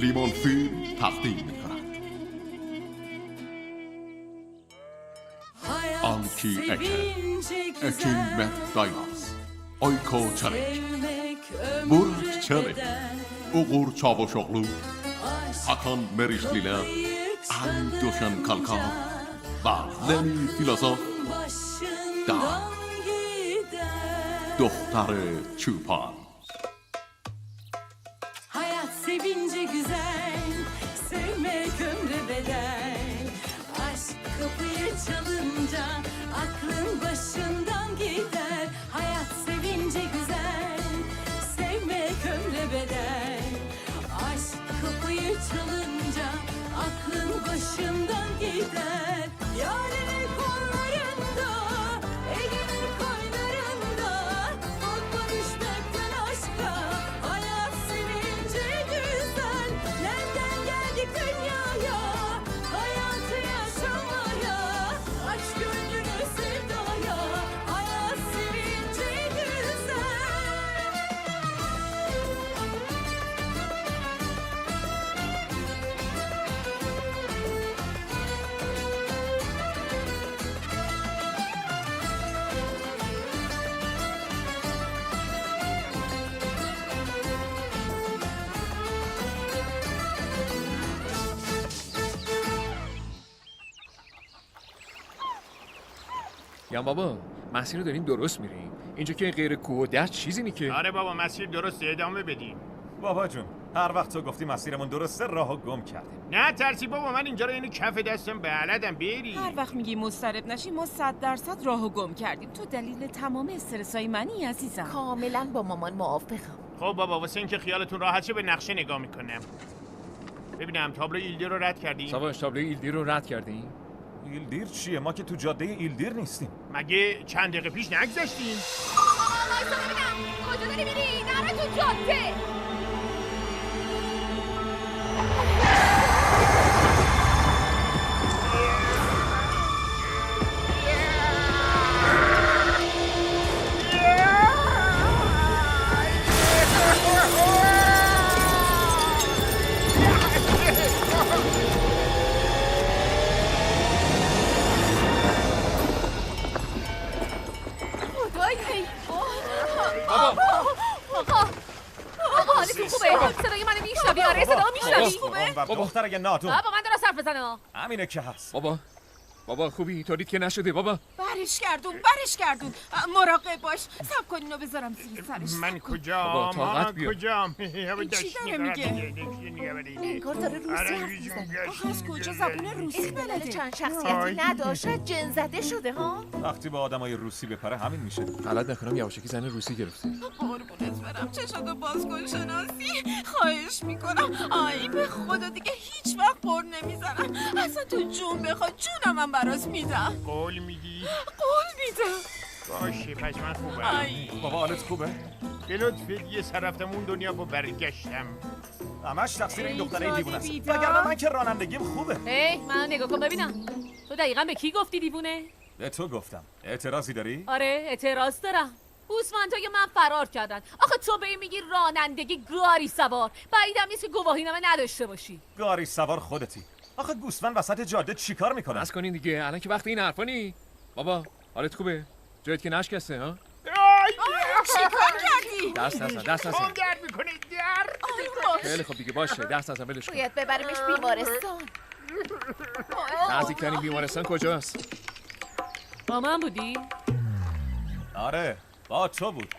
لیمان فیلم تقدیم می‌کند. آنکی اکین مت دایماز آیکو چالنج Burak Çelik, Uğur Çavuşoğlu, Hakan Merişliler, Ali Döşen Kalkan ve Leni Filozof da Doktarı Çupan. Hayat sevince güzel, sevmek ömre bedel. Aşk kapıyı çalınca aklın başından gider. Hayat sevince güzel, sevmek ömre bedel. Aşk kapıyı çalınca aklın başından gider. Yarenin kollarında, elinin koynlarında. Korkma düşmekten aşka, hayat sevince güzel. Nereden geldik dünyaya, hayatı yaşamaya. Aç gönlünü sevdaya, hayat sevince güzel. یا بابا مسیر رو داریم درست میریم. اینجا که غیر کوه و دشت چیزی نی که. آره بابا مسیر درسته، ادامه بدیم. بابا جون هر وقت تو گفتی مسیرمون درسته راهو گم کردیم. نه ترسی بابا، من اینجا رو اینو کف دستم بلدم. بری هر وقت میگی مضطرب نشی ما 100% راهو گم کردیم. تو دلیل تمام استرسای منی عزیزم. کاملا با مامان موافقم. خب بابا واسه اینکه خیالتون راحت شه به نقشه نگاه میکنم. ببینم تابلو ایلدی رو رد کردی؟ سواش تابلوی ایلدی رو رد کردی؟ ایلدیر چیه؟ ما که تو جاده ایلدیر نیستیم. مگه چند دقیقه پیش نگذشتیم؟ کجا داری میری؟ نره تو جاده. آقا حالتون خوبه؟ صدای منو میشنوی؟ آره صدا میشنوی؟ خوبه؟ دختر اگه نادون بابا من درست حرف بزنه. همینه که هست. بابا خوبی؟ طوریت که نشده بابا. برش گردون مراقب باش. صبر کن اینو بذارم زیر سرش. من کجام؟ بابا طاقت بیار. کجام؟ چی داره میگه؟ انگار داره روسی حرف میزنه. آخه از کجا زبون روسی اختلال بلده؟ چند شخصیتی نداشت، جن زده شده ها. وقتی با آدمای روسی بپره همین میشه. غلط نکنم یواشکی زن روسی گرفته. قربونت برم چشاتو باز کن شناسی. خواهش میکنم. آی به خدا دیگه هیچ وقت پر نمیزنم. اصلا تو جون بخواد جونم من براس میدم. قول میدی؟ قول میدم. باشه پس من خوبم. آی بابا حالت خوبه؟ به لطف یه سر رفتم اون دنیا با برگشتم. همش تقصیر این دختره دیوونه است. بیدار. وگرنه من که رانندگیم خوبه. هی من نگاه کن ببینم. تو دقیقا به کی گفتی دیوونه؟ به تو گفتم. اعتراضی داری؟ آره اعتراض دارم. هوسمندای من فرار کردن. آخه تو به این میگی رانندگی گاری سوار. بعیدم نیست که گواهینامه نداشته باشی. گاری سوار خودتی. آخه گوسفند وسط جاده چیکار میکنه؟ بس کنین دیگه الان که وقت این حرفا نی. بابا حالت خوبه؟ جایت که نشکسته ها؟ چیکار کردی؟ دست نزن. اون در میکنه در. خیلی خوب دیگه باشه دست نزن ولش کن. باید ببریمش بیمارستان. نزدیکترین بیمارستان کجاست؟ با من بودی؟ آره با تو بود.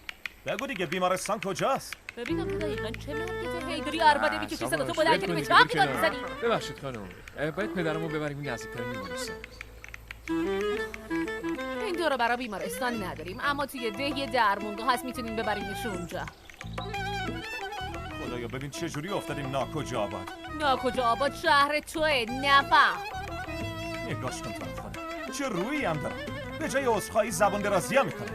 بگو دیگه بیمارستان کجاست؟ ببینم تو دقیقا چه مرکز هیدری عربده میکشی صدا تو بلند کنی به چه حرفی داری میزنی؟ ببخشید خانم باید پدرمو ببریم این نزدیکترین بیمارستان. این دورو برای بیمارستان نداریم اما توی ده یه درمونگاه هست میتونیم ببریمش اونجا. خدایا ببین چه جوری افتادیم ناکجا آباد. ناکجا آباد شهر توه نفهم. نگاش کن تو خانم چه رویی هم دارم. به جای عذرخواهی زبان درازی هم میکنه.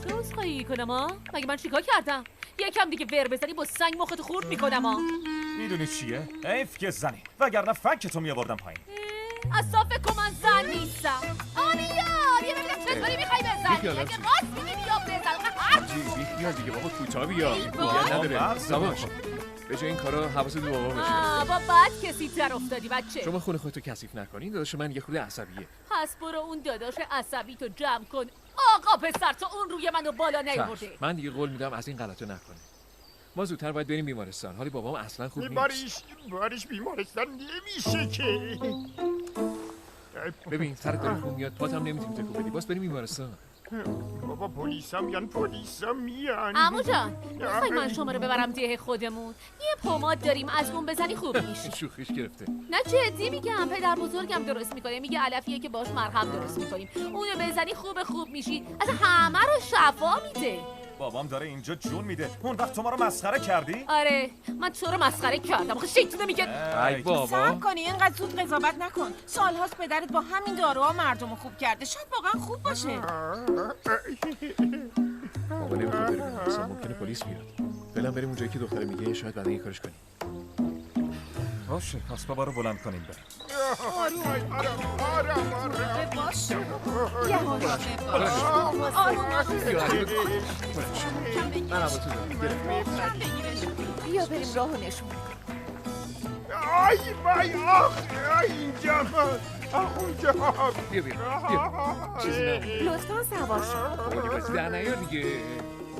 چه عذرخواهی کنم ها؟ مگه من چیکار کردم؟ یکم دیگه ور بزنی با سنگ مختو خورد میکنم ها. میدونی چیه؟ حیف که زنی وگرنه فکتو میآوردم پایین. اصلا فکر کن من زن نیستم. آنیا یه ببینم چطوری میخوای بزنی؟ اگه راست میگی بیا بزن. هر بیخیال دیگه بابا کوتاه بیا بابا. نداره سواش به جای این کارا حواست به بابا باشه با بد کسی در افتادی بچه. شما خونه خودتو کثیف نکنین داداش من یه خورده عصبیه پس برو اون داداش عصبی تو جمع کن. آقا پسر تو اون روی منو بالا نیورده. من دیگه قول میدم از این غلطو نکنه ما زودتر باید بریم بیمارستان حالی بابام اصلا خوب نیست باریش بیمارستان نمیشه که. ببین سرت داره خون میاد پاتم نمیتونی تکون بدی باز بریم بیمارستان بابا پلیسا میان عمو جان میخوای من شما رو ببرم ده خودمون؟ یه پماد داریم از اون بزنی خوب میشی. شوخیش گرفته نه جدی میگم پدر بزرگم درست میکنه میگه علفیه که باش مرهم درست میکنیم اونو بزنی خوب میشی. اصلا همه رو شفا میده. بابام داره اینجا جون میده. اون وقت تو ما رو مسخره کردی؟ آره من تو رو مسخره کردم. آخه شیطونه میگه ای بابا صبر کنی اینقدر زود قضاوت نکن. سالهاست پدرت با همین داروها مردمو خوب کرده. شاید واقعا خوب باشه. بابا نمیخواد بریم بیمارستان ممکنه پلیس بیاد فعلا بریم اونجایی که دختره میگه شاید بعدا یه کارش کنیم باشه پس بابا رو بلند کنیم بریم. باش. یواش من هم تو دارم بیا بریم راهو نشون. آی وای اینجا اونجا بیا چیزی نمونده لطفا سوار شو. دیگه بازی در نیار دیگه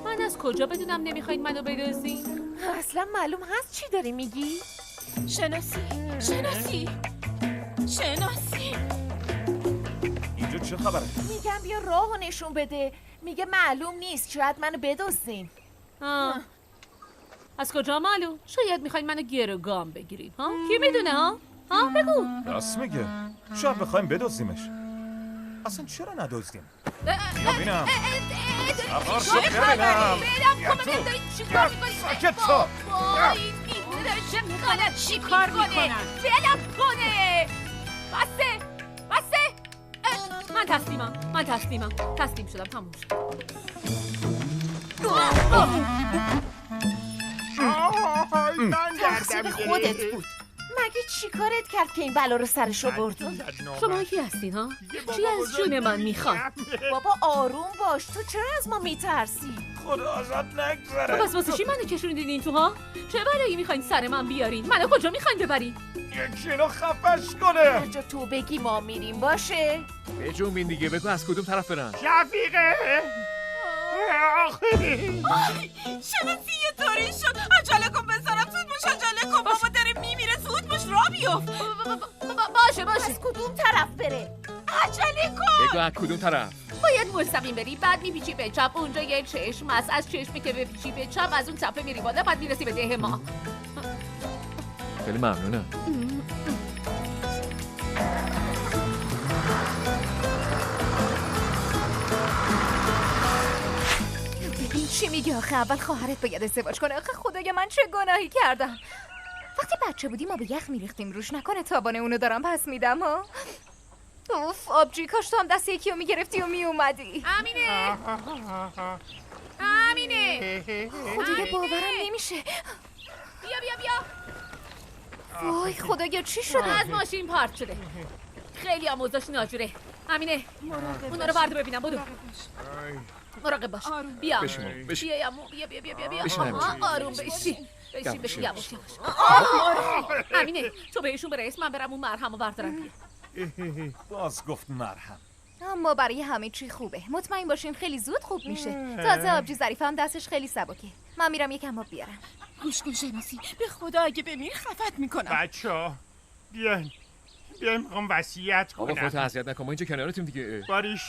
من از کجا بدونم نمیخواین منو بدزدین؟ اصلا معلوم هست چی داری میگی؟ شناسی اینجا چه خبره؟ میگم بیا راهو نشون بده. میگه معلوم نیست شاید منو بدزدین. از کجا معلوم؟ شاید میخواین منو گروگان بگیرین ها؟ کی میدونه ها؟ بگو. راست میگه. شاید بخوایم بدزدیمش. اصلا چرا ندزدیم؟ بیا ببینم. سوار شو ببینم. ساکت شو. چه میکنه؟ چی کار میکنه؟ دلم کنه. بسته. من تسلیم شدم تموم شد. تقصیر خودت بود. مگه چی کارت کرد که این بلا رو سرشو بردی؟ شما کی هستین ها؟ چی از جون من میخوان؟ بابا آروم باش. تو چرا از ما میترسی؟ خدا ازت نگذره. پس واسه چی منو کشوندین این تو ها؟ چه بلایی میخواین سر من بیارین؟ منو کجا میخواین ببرین؟ یکی اینو خفش کنه. هر جا تو بگی ما میریم باشه؟ بجنبین دیگه بگو از کدوم طرف برن شفیقه شناسی یه طوری شد. عجله کن بزنم زود باش. عجله کن بابا داره میمیره. زود باش راه بیفت. باشه از کدوم طرف بره؟ عجله کن. بگو از کدوم طرف باید مستقیم بری بعد میپیچی به چپ اونجا یه چشم هست از چشمی که بپیچی به چپ از اون تپه میری بالا بعد میرسی به ده ما. خیلی ممنونم ببین چی میگه آخه. اول خواهرت باید ازدواج کنه. آخه خدای من چه گناهی کردم. وقتی بچه بودیم ما به یخ میریختیم روش. نکنه تابانه اونو دارم پس میدم ها. اوف آبجی کاش تو هم دست یکی رو میگرفتی و میومدی. امینه خدای باورم نمیشه. بیا وای خدایا چی شده؟ از ماشین پارت شده. خیلی آموزش ناجوره. امینه اونا رو برد ببینم بدو. مراقب باش. بیا بشین بیا عمو. بیا بشین همینجوری. آروم بشین یواش. امینه تو بهشون برس من برم اون مرهمو بردارم. باز گفت مرهم. اما برای همه چی خوبه. مطمئن باشین خیلی زود خوب میشه. تازه آبجی ظریف هم دستش خیلی سبکه. من میرم یکم آب بیارم. گوش کن شناسی. به خدا اگه بمیر خفت میکنم. بچه بیاین میخوام وصیت بابا کنم. خودت اذیت نکن ما اینجا کنارتیم دیگه باریش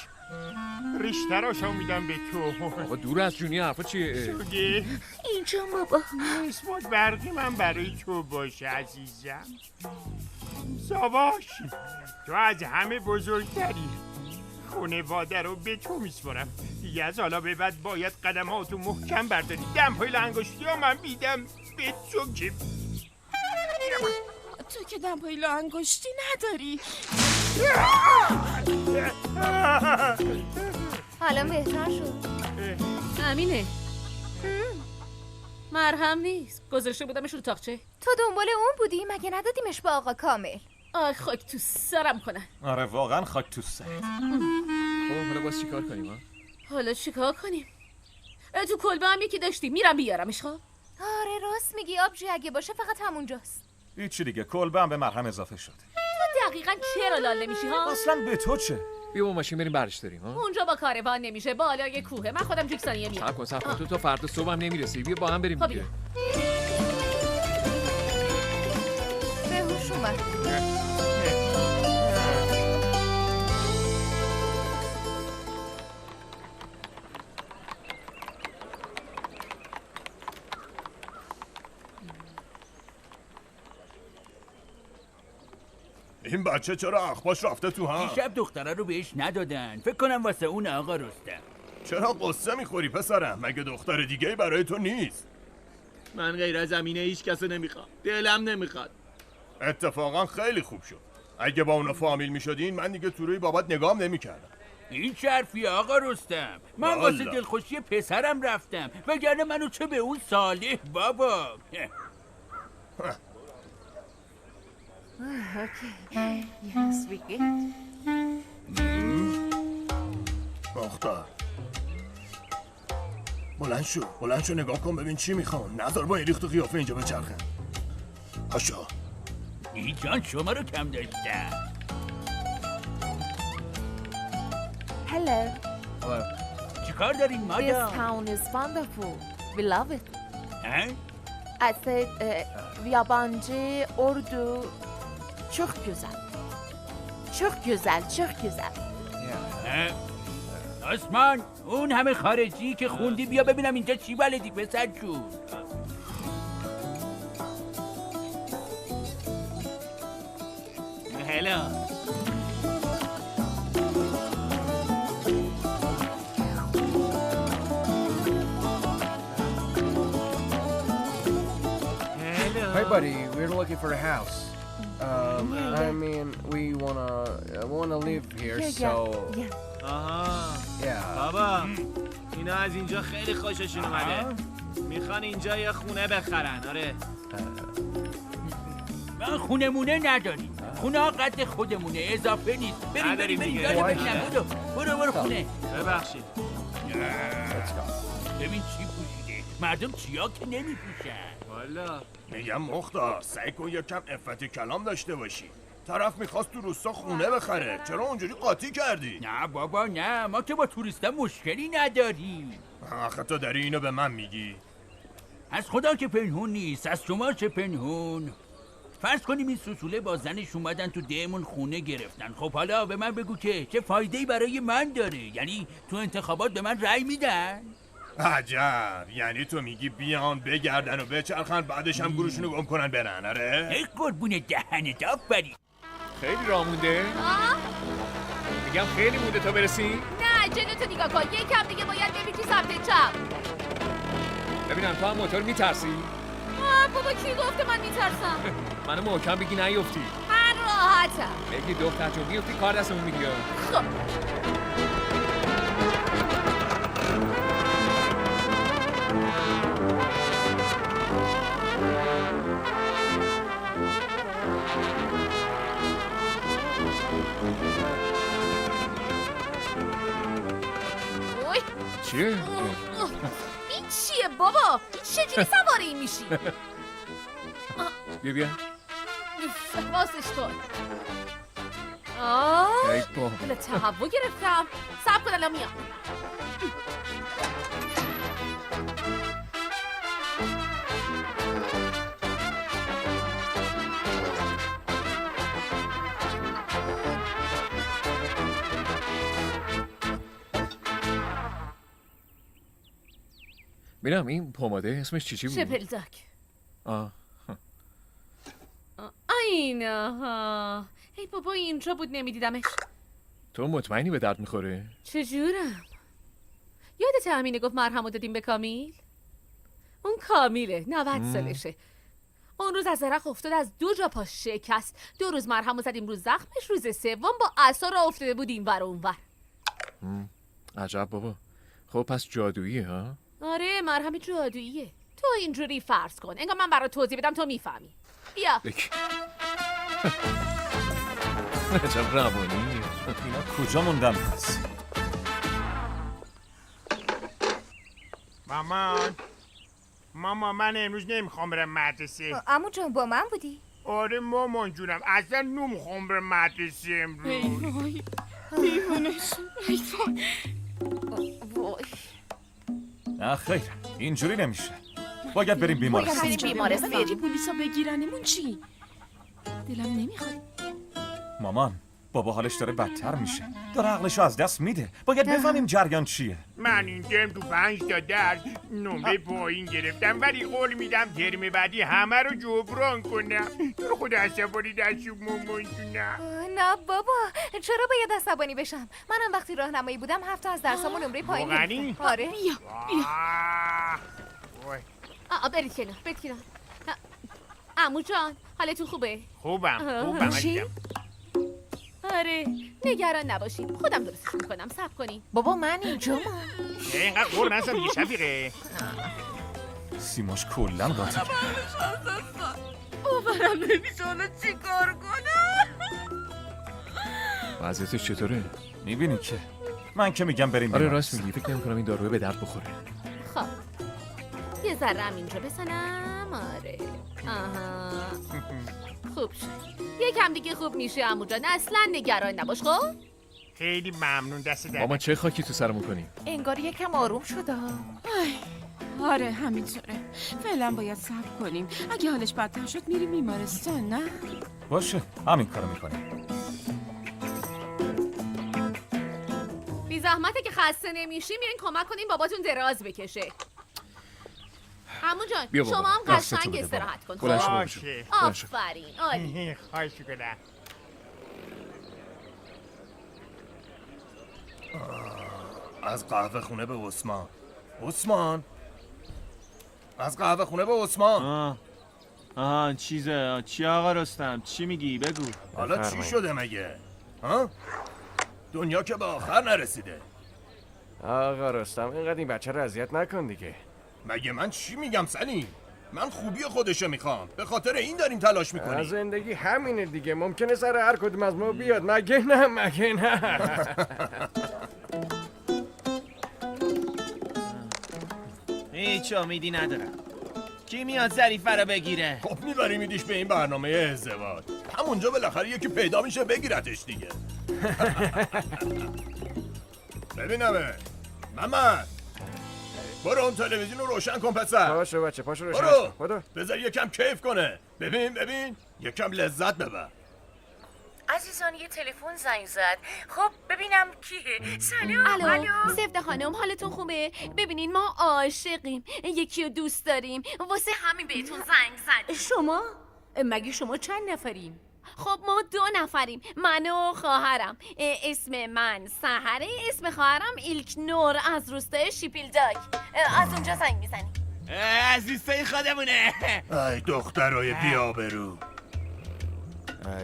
ریشتراشو میدم به تو. بابا دور از جونی حرفا چیه دیگه اینجا بابا. اسمت برقی من برای تو باشه عزیزم. ساواش تو از همه بزرگتری. خانواده رو به تو میسپارم. دیگه از حالا به بعد باید قدماتو محکم برداری. دمپایی انگشتی ها من میدم به تو که تو که دمپایی انگشتی نداری. حالا بهتر شد. امینه مرهم نیست. گذاشته بودمش رو تاقچه. تو دنبال اون بودی؟ مگه ندادیمش به آقا کامل؟ آی خاک تو سرم کنن. آره واقعا خاک تو سر. خب حالا باز چیکار کنیم ها حالا چیکار کنیم؟ تو کلبه هم یکی داشتی، میرم بیارمش. خب آره راست میگی، آبجی اگه باشه فقط همونجاست. هیچی دیگه، کلبه هم به مرهم اضافه شد. تو دقیقاً چرا لال نمیشی ها؟ اصلا به تو چه؟ بیا با ماشین بریم برش داریم ها. اونجا با کاروان نمیشه، بالای کوهه. من خودم جیکسانیه میام. صبر کن تو تا فردا صبح هم نمیرسی. بیا با هم بریم خب دیگه. به هوش اومد. این بچه چرا اخباش رفته تو هم؟ شب دختره رو بهش ندادن. فکر کنم واسه اون آقا رستم. چرا قصه میخوری پسرم؟ مگه دختر دیگه برای تو نیست؟ من غیر از زمینه هیچ کسو نمیخوام. دلم نمیخواد. اتفاقا خیلی خوب شد. اگه با اونا فامیل میشدین من دیگه تو روی بابات نگام نمیکردم. این شرفی آقا رستم. من واسه والا. دلخوشی پسرم رفتم، وگرنه منو چه به اون صالح بابا. مختار بلند شو نگاه کن ببین چی میخوان. نذار با این ریخت و قیافه اینجا بچرخن. پاشو. این جان شما رو کم داشتم. Hello. چیکار دارین This مادام؟ town is wonderful. We love it. ها؟ I said Yabancı, Urdu çok güzel. Çok güzel, çok güzel. آسمان اون همه خارجی که خوندی بیا ببینم اینجا چی بلدی پسر جون. هلا. Hey buddy, we're looking for a house. I mean, we wanna live here, so آها. yeah. بابا اینا از اینجا خیلی خوششون اومده. میخوان اینجا یه خونه بخرن. آره. من خونه مونه نداریم. خونه ها قد خودمونه، اضافه نیست. بریم نداریم بریم دیگه. یالا ببینم. برو خونه. ببخشید. ببین چی پوشیده. مردم چیا که نمیپوشن. والا میگم مختار سعی کن یکم عفت کلام داشته باشی. طرف میخواست تو روستا خونه بخره، چرا اونجوری قاطی کردی؟ نه بابا نه، ما که با توریستا مشکلی نداریم. آخه تو داری اینو به من میگی؟ از خدا که پنهون نیست، از شما چه پنهون. فرض کنیم این سوسوله با زنش اومدن تو دهمون خونه گرفتن. خب حالا به من بگو که چه فایده‌ای برای من داره؟ یعنی تو انتخابات به من رأی میدن؟ عجب، یعنی تو میگی بیان بگردن و بچرخن بعدش هم گروشونو گم کنن برن. آره؟ ای قربون دهنت آفرین. خیلی راه مونده؟ میگم خیلی مونده تا برسی؟ نه جلوتو نگاه کن، یکم دیگه باید ببینی سمت چپ. ببینم تو هم موتور میترسی؟ بابا کی گفته من میترسم؟ منو محکم بگی نیفتی. من راحتم. بگی دختر جون بیفتی کار دستمون میگی. خب اوی چیه؟ این چیه بابا؟ چجوری سوار این میشی؟ بیا واسش کن. آه ای بابا. بله تهوع گرفتم. صبر کن الان میام. ببینم این پماده اسمش چی بود؟ شپلزاک. آه. اینها. ای بابا اینجا بود نمیدیدمش. تو مطمئنی به درد میخوره؟ چجورم؟ یادت امینه گفت مرهمو دادیم به کامیل؟ اون کامیله 90 سالشه. اون روز از درخت افتاد، از 2 جا پاش شکست. 2 روز مرهمو زدیم رو زخمش، روز سوم با عصا راه افتاده بود این ور اون ور. عجب بابا. خب پس جادوییه ها؟ آره مرهم جادوییه. تو اینجوری فرض کن انگار من برات توضیح بدم تو میفهمی. بیا. عجب روانی. اینا کجا موندن پس؟ مامان من امروز نمیخوام برم مدرسه. عمو جان با من بودی؟ آره مامان جونم اصلا نمیخوام برم مدرسه امروز. ای وای دیوونش. ای وای. نه خیر اینجوری نمیشه. باید بریم بیمارستان. فرجی پلیسا بگیرنمون چی؟ دلم نمیخواد. مامان بابا حالش داره بدتر میشه. داره عقلشو از دست میده. باید بفهمیم جریان چیه. من این ترم تو 5 تا درس نمره پایین گرفتم ولی قول میدم ترم بعدی همه رو جبران کنم. تو خود عصبانی دستشون مامان جونم. نه بابا چرا باید عصبانی بشم؟ منم وقتی راهنمایی بودم 7 تا از درسامو نمره پایین گرفتم. آره بیا برید کنار برید کنار. عمو جان حالتون خوبه؟ خوبم عزیزم. آره نگران نباشید خودم درستش میکنم. صبر کنین. بابا من اینجا اینقدر قول نزن دیگه شفیقه. سیماش کلن قاطی کرد. باورم نمیشه حالا چی کار کنم؟ وضعیتش چطوره؟ میبینی که من که میگم بریم آره بیمارستان. راست میگی فکر نمی‌کنم این داروه به درد بخوره. خب یه ذره هم اینجا بزنم. آره خوب شد. یکم دیگه خوب میشه عمو جان اصلا نگران نباش. خب خیلی ممنون دست در. مامان چه خاکی تو سرمون کنیم؟ انگار یکم آروم شده. آره همینطوره. فعلا باید صبر کنیم. اگه حالش بدتر شد میریم بیمارستان نه؟ باشه همین کارو میکنیم. بی زحمته که خسته نمیشی میرین کمک کنین باباتون دراز بکشه. عمو جان شما هم قشنگ استراحت کن. باشه آفرین عالی. خواهش می‌کنم. از قهوه خونه به عثمان از قهوه خونه به عثمان. چیزه چی آقا رستم چی میگی بگو. حالا چی شده مگه؟ دنیا که به آخر نرسیده. آقا رستم اینقدر این بچه رو اذیت نکن دیگه. مگه من چی میگم سلیم؟ من خوبی خودشو میخوام. به خاطر این داریم تلاش میکنیم. زندگی همینه دیگه. ممکنه سر هر کدوم از ما بیاد. مگه نه هیچ امیدی ندارم. کی میاد ظریفه رو بگیره؟ خب میبری میدیش به این برنامه ازدواج. همونجا بالاخره یکی پیدا میشه بگیرتش دیگه. ببینمه محمد برو اون تلویزیون رو روشن کن پسر. پاشو بچه پاشو روشن کن. بذار یکم کیف کنه. ببین یکم لذت ببر. عزیزان یه تلفن زنگ زد. خب ببینم کیه. سلام. الو سفته خانم حالتون خوبه؟ ببینین ما عاشقیم یکی رو دوست داریم واسه همین بهتون زنگ زد. شما؟ مگه شما چند نفریم؟ خب ما 2 نفریم من و خواهرم. اسم من سحره اسم خواهرم ایلکنور از روستای شیپیلداک. از اونجا زنگ میزنیم. از روستای خودمونه. ای دخترای بی‌آبرو.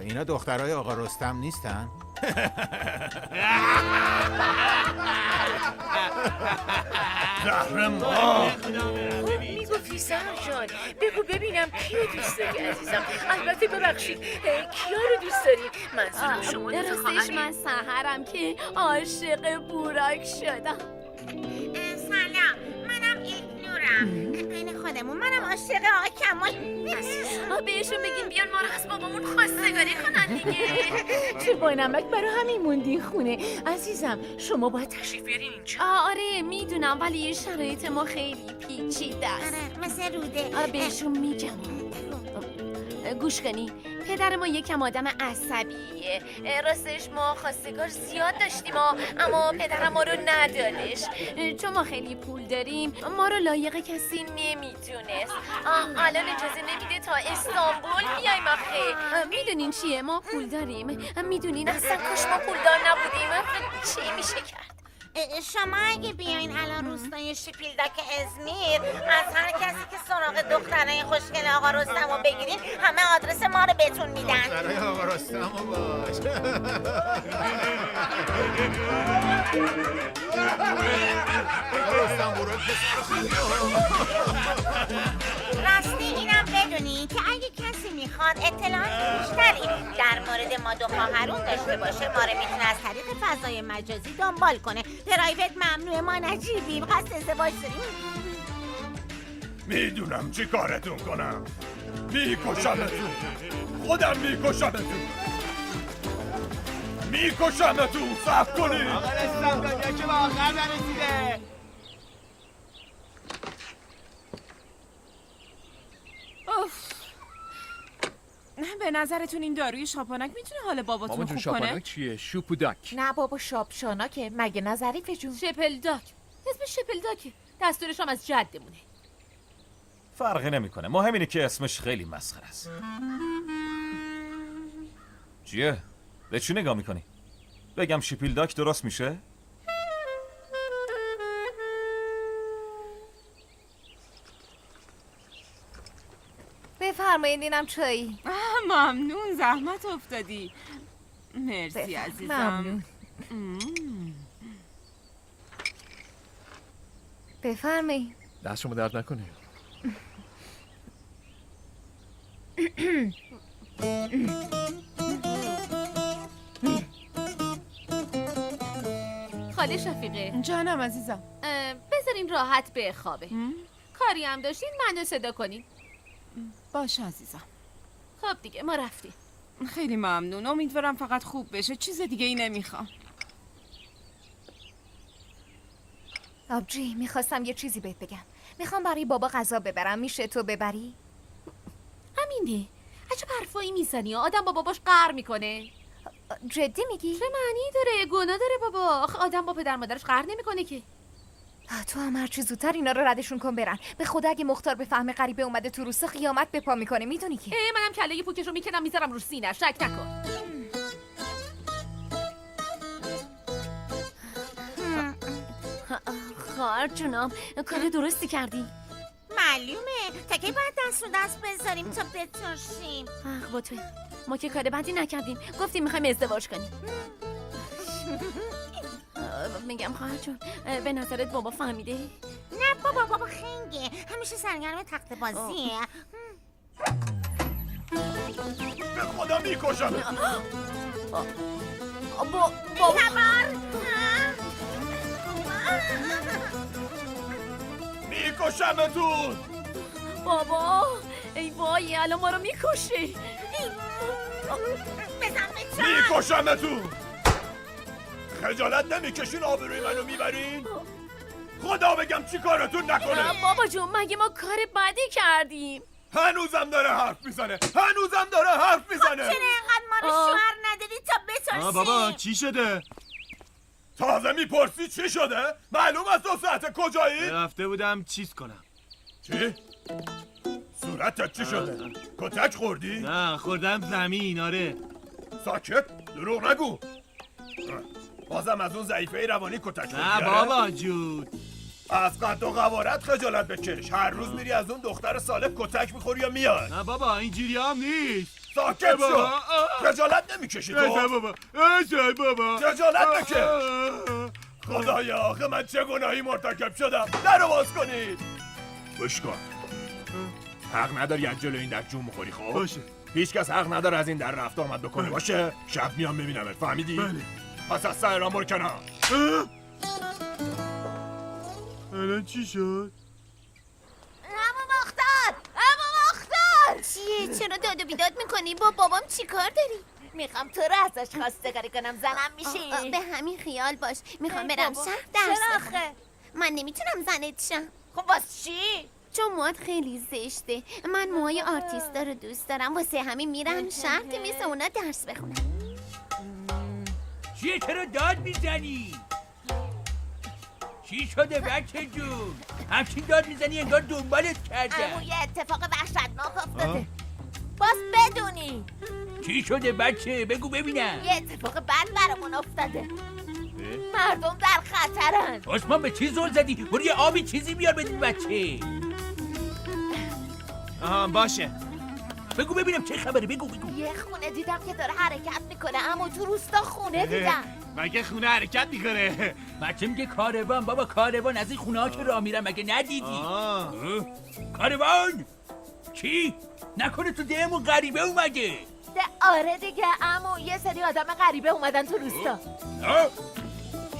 اینا دخترای آقا رستم نیستن؟ زهر ما. میگفتی سهر جان بگو ببینم کیو دوست داری عزیزم. البته ببخشید کیا رو دوست داری؟ منظورم شما راستش من سحرم که عاشق بوراک شدم. سلام منم ایلکنورم. این خودمون منم عاشق آقا کمال. بهشون بگین بیان ما رو از بابامون خواستگاری کنن دیگه. چه بانمک برای همین موندین خونه. عزیزم شما باید تشریف بیارین اینجا. آره میدونم ولی شرایط ما خیلی پیچیده است. آره مثل روده. بهشون میگم. گوش کنی پدر ما یکم آدم عصبیه. راستش ما خواستگار زیاد داشتیم اما پدرم ما رو ندادش. چون ما خیلی پول داریم ما رو لایق کسی نمیدونست. الان اجازه نمیده تا استانبول بیایم. آخه میدونین چیه ما پول داریم. میدونین اصلا کاش ما پولدار نبودیم چی میشه کرد. شما اگه بیاین الان روستای شیپیلداک ازمیر از هر کسی که سراغ دخترای خوشگل آقا رستمو بگیرین همه آدرس ما رو بهتون میدن. دخترای آقا رستمو باش. راستی اینم بدونین که اگه کسی میخواد اطلاعات بیشتری در مورد ما 2 خواهرون داشته باشه ما رو میتونه از طریق فضای مجازی دنبال کنه. پرایوت ممنوعه ما نجیبیم. قصد ازدواج داریم. میدونم چی کارتون کنم. میکشمتون. خودم میکشمتون. میکشمتون. صبر کنید. آقا رستم دنیا که به آخر نرسیده. به نظرتون این داروی شاپانک میتونه حال باباتون مامان جون خوب کنه؟ شاپانک چیه؟ شوپوداک. نه بابا شاپشاناکه. مگه نه ظریف جون؟ شپلداک. اسم شپلداکه. دستورش هم از جدمونه. فرقی نمیکنه. مهم اینه که اسمش خیلی مسخره است. چیه؟ به چی نگاه میکنی؟ بگم شپلداک درست میشه؟ بفرمایید اینم چایی. ممنون زحمت افتادی. مرسی عزیزم. ممنون. بفرمایید. دست شما درد نکنه. خاله شفیقه. جانم عزیزم. بذارین راحت بخوابه. کاری هم داشتین منو صدا کنین. باشه عزیزم. خب دیگه ما رفتیم. خیلی ممنون. امیدوارم فقط خوب بشه. چیز دیگه ای نمیخوام. آبجی میخواستم یه چیزی بهت بگم. میخوام برای بابا غذا ببرم. میشه تو ببری؟ همینه. عجب حرفایی میزنی. آدم با باباش قهر میکنه. جدی میگی؟ چه معنی داره؟ گناه داره بابا. آخه آدم با پدر مادرش قهر نمیکنه که. تو هم هرچی زودتر اینا رو ردشون کن برن. به خدا اگه مختار به فهم غریبه اومده تو روستا قیامت به پا میکنه. میدونی که منم کله پوکش رو میکنم میذارم رو سینه. شک نکن. خواهر جونم کار درستی کردی. معلومه. تا کی باید دست رو دست بذاریم تا بترشیم؟ حق با توی. ما که کار بدی نکردیم. گفتیم میخوایم ازدواج کنیم. میگم خواهر جون به نظرت بابا فهمیده؟ نه بابا خنگه. همیشه سرگرم تخت بازیه. به خدا میکشم. میکشمتون. بابا ای وای الان ما رو میکشی. میکشمتون. خجالت نمیکشین آبروی منو میبرین؟ خدا بگم چی کارتون نکنه. بابا جون مگه ما کار بدی کردیم؟ هنوزم داره حرف میزنه. چرا اینقدر ما رو شوهر ندادی تا بترسیم؟ بابا چی شده؟ تازه میپرسی چی شده؟ معلوم از 2 ساعت کجایی؟ رفته بودم چیز کنم. چی؟ صورتت چی شده؟ کتک خوردی؟ نه خوردم زمین. آره. ساکت. دروغ نگو. بازم از اون ضعیفه روانی کتک خوردی؟ نه بابا جون. از قد و قوارت خجالت بکش. هر روز میری از اون دختر سالک کتک میخوری یا میاد؟ نه بابا اینجوری هم نیست. ساکت شو. خجالت نمیکشی تو؟ بابا خجالت بکش. خدایا آخه من چه گناهی مرتکب شدم؟ درو باز کنید. گوش کن. حق نداری از جلو این در جون بخوری. خب باشه. هیچ کس حق نداره از این در رفت آمد بکنه. باشه شب میام ببینمت. فهمیدی؟ بله. پس از سر برو کنار. الان چی شد؟ اما مختار چیه؟ چرا داد و بیداد میکنی؟ با بابام چی کار داری؟ میخوام تو رو ازش خواستگاری کنم. زنم میشی؟ به همین خیال باش. میخوام برم شهر درس بخونم. من نمیتونم زنت شم. خب واسه چی؟ چون موهات خیلی زشته. من موهای آرتیستا رو دوست دارم. واسه همین میرم شهر که مثل اونا درس بخونم. چیه چرا داد میزنی؟ چی شده بچه جون؟ همچین داد میزنی انگار دنبالت کردن. امو یه اتفاق وحشتناک افتاده. باز بدونی. چی شده بچه؟ بگو ببینم. یه اتفاق بد برامون افتاده. مردم در خطرن. عثمان به چی زل زدی؟ برو یه آبی چیزی بیار بدیم بچه. آها باشه. بگو ببینم چه خبره. بگو یه خونه دیدم که داره حرکت میکنه. اما تو روستا خونه دیدم. مگه خونه حرکت میکنه؟ بچه میگه کاروان. بابا کاروان از این خونه ها که راه میرن مگه ندیدی؟ کاروان چی؟ نکنه تو دهمون غریبه اومده؟ آره دیگه عمو یه سری آدم غریبه اومدن تو روستا.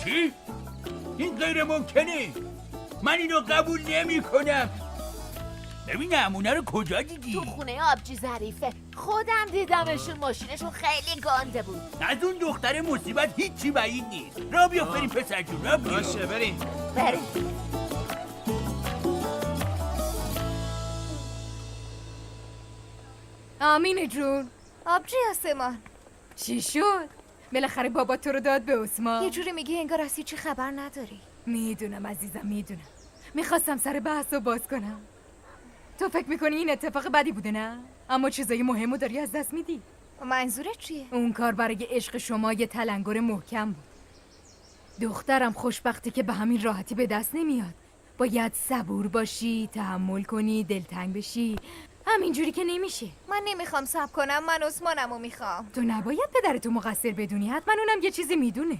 چی؟ این غیر ممکنه. من اینو قبول نمی کنم. ببینم اونا رو کجا دیدی؟ تو خونه آبجی ظریفه. خودم دیدمشون، ماشینشون خیلی گنده بود. از اون دختر مصیبت هیچی بعید نیست. را بیا بریم پسر جون، را بیا. باشه بریم. آمینه جون. آبجی آسمان. چی شد؟ بالاخره بابا تو رو داد به عثمان. یه جوری میگی انگار از هیچی خبر نداری. میدونم عزیزم، میدونم. میخواستم سر بحث رو باز کنم. تو فکر میکنی این اتفاق بدی بوده نه؟ اما چیزای مهمو داری از دست میدی. منظورت چیه؟ اون کار برای عشق شما یه تلنگر محکم بود. دخترم خوشبختی که به همین راحتی به دست نمیاد. باید صبور باشی، تحمل کنی، دلتنگ بشی. همینجوری که نمیشه. من نمیخوام صبر کنم، من عثمانمو میخوام. تو نباید پدرتو مقصر بدونی، حتما اونم یه چیزی میدونه.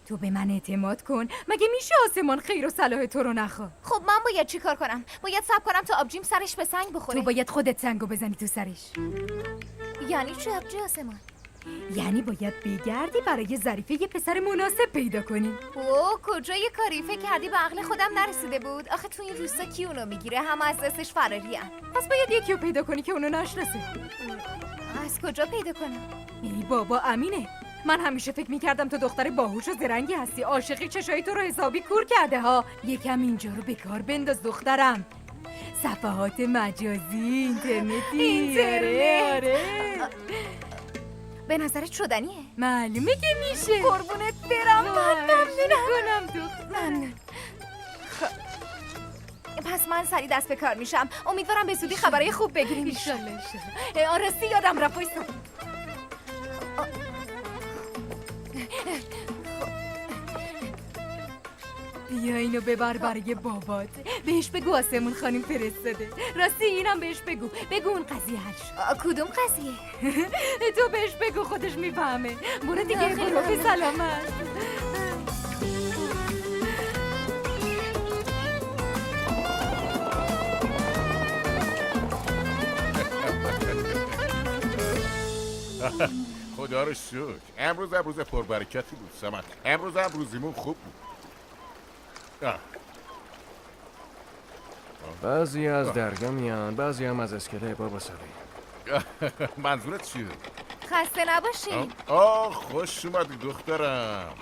تو به من اعتماد کن. مگه میشه آسمان خیر و صلاح تو رو نخواد؟ خب من باید چی کار کنم؟ باید صبر کنم تا آبجیم سرش به سنگ بخوره؟ تو باید خودت سنگو بزنی تو سرش. یعنی چی آبجی آسمان؟ یعنی باید بگردی برای ظریفه یه پسر مناسب پیدا کنی. اوه کجا یه کاری فکر کردی به عقل خودم نرسیده بود؟ آخه تو این روستا کی اونو میگیره؟ همه از دستش فراری ان. پس باید یکی رو پیدا کنی که اونو نشناسه. از کجا پیدا کنم؟ ای بابا امینه. من همیشه فکر میکردم تو دختر باهوش و زرنگی هستی. عاشقی چشای تو رو حسابی کور کرده ها. یکم اینجا رو به کار بنداز دخترم. صفحات مجازی، اینترنتی. آره. به نظرت شدنیه؟ معلومه که میشه. قربونت برم. من ممنونم دختر. ممنون. پس من سری دست به کار میشم. امیدوارم به زودی خبرای خوب بگیریم. ایشالله. راستی یادم رفت وایسا. بیا اینو ببر برای بابات. بهش بگو آسمون خانم فرستاده. راستی اینم بهش بگو. بگو اون قضیه حل شد. کدوم قضیه؟ تو بهش بگو، خودش میفهمه. برو دیگه، برو به سلامت. خدا رو شکر. امروز روز پربرکتی بود سمت. امروز روزیمون خوب بود. بعضی از درگاه میان، بعضی هم از اسکله بابا سالی. منظورت چیه؟ خسته نباشین. خوش اومدی دخترم.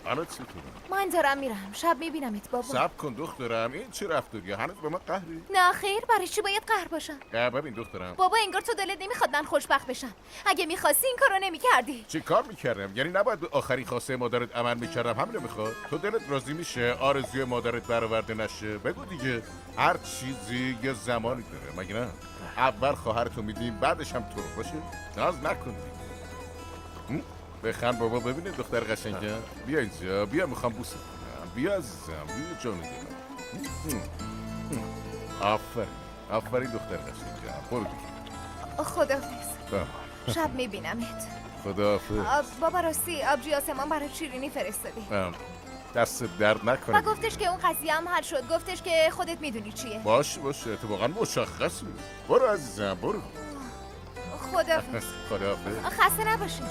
حالا چطوره؟ من دارم میرم. شب میبینمت بابا. صبر کن دخترم، این چه رفتاریه؟ هنوز به من قهری؟ نه خیر، برای چی باید قهر باشم؟ ببین دخترم، بابا انگار تو دلت نمیخواد من خوشبخت بشم. اگه میخواستی این کارو نمیکردی. چه کار میکردم؟ یعنی نباید به آخرین خواسته مادرت عمل میکردم؟ همینو میخواد؟ تو دلت راضی میشه آرزوی مادرت برآورده نشه؟ بگو دیگه. هر چیزی یه زمانی داره، مگه نه؟ اول خواهرتو میدیم، بعدش هم تو رو. باشه؟ ناز نکن دیگه. بخند بابا، ببینه دختر قشنگم. بیا اینجا، بیا میخوام بوست کنم. بیا عزیزم، بیا جان دلم. آفرین دختر قشنگم. برو دیگه. خداحافظ. شب میبینمت. خداحافظ. بابا راستی آبجی آسمان برای شیرینی فرستادی. دست درد نکنه. و گفتش که اون قضیه هم حل شد. گفتش که خودت میدونی چیه. باشه اتفاقا مشخص بود. برو عزیزم، برو. خداحافظ. خداحافظ. خسته نباشی.